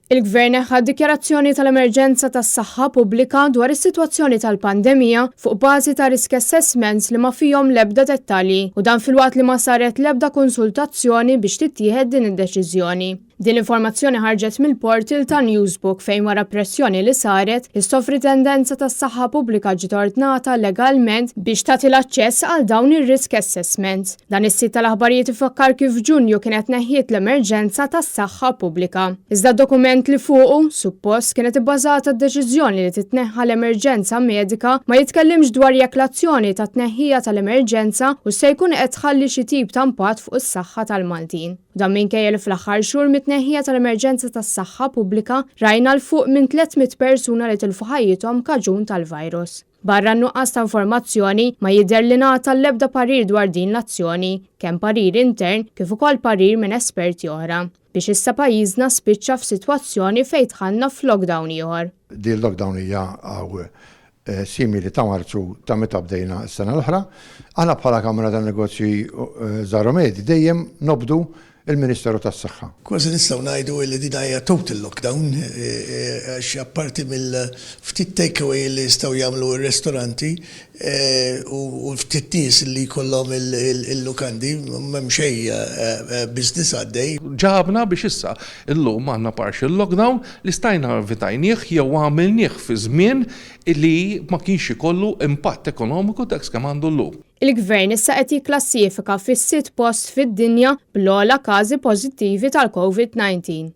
Il-Gvern ħad dikjarazzjoni tal-emerġenza tas-saħħa pubblika dwar is-sitwazzjoni tal-pandemija fuq bażi ta' risk assessments li ma fihom l-ebda dettalji u dan filwaqt li ma saret l-ebda konsultazzjoni biex tittieħed din id-deċiżjoni. Din l-informazzjoni ħarġet mill-portal ta' Newsbook fejn wara pressjoni li saret li s-Sovrintendenza tas-Saħħa Pubblika ġiet ordnata legalment biex tagħti l-aċċess għal dawn ir-risk assessments. Dan is-sit tal-aħbarijiet ifakkar kif f'Ġunju kienet neħħiet l-emerġenza tas-saħħa pubblika. Iżda d-dokument li fuqu suppost kienet ibbażata d-deċiżjoni li titneħħa l-emerġenza medika ma jitkellimx dwar jekk l-azzjoni ta' tneħħija tal-emerġenza u se jkun qed tħalli xi tip ta' impatt fuq is-saħħa tal-Maltin. Dan minkejja li fl-aħħar xhur mit-tneħħija tal-emerġenza tas-saħħa pubblika rajna l fuq minn 300 persuna li tilfu ħajjithom kaġun tal-virus. Barra n-nuqqas ta' informazzjoni ma jidher li ngħata l-ebda parir dwar din l-azzjoni, kemm parir intern kif ukoll parir minn esperti oħra, biex issa pajjiżna spiċċa f'sitwazzjoni fejn dħalna f'lockdown ieħor. Din lockdown hija simili ta' Marzu ta' meta bdejna s-sena l-oħra, aħna bħala Kamra tan-Negozji żgħar u medji dejjem nobdu il-Ministeru tas-Saħħa. Kważi nistgħu ngħidu li din hija total lockdown għax apparti mill-ftit takeaway li jistgħu jagħmlu r-ristoranti u ftit nies li jkollhom il-lukandi m'hemm xejn business għaddej. Ġabna biex issa illum għandna partial lockdown li stajna vitajnieh jew għamilnieh fi żmien li ma kienx ikollu impatt ekonomiku dak kemm għandu llum. Il-Gvern issa qed jikklassifika fis-sitt post fid-dinja bl-ogħla każi pożittivi tal-COVID-19.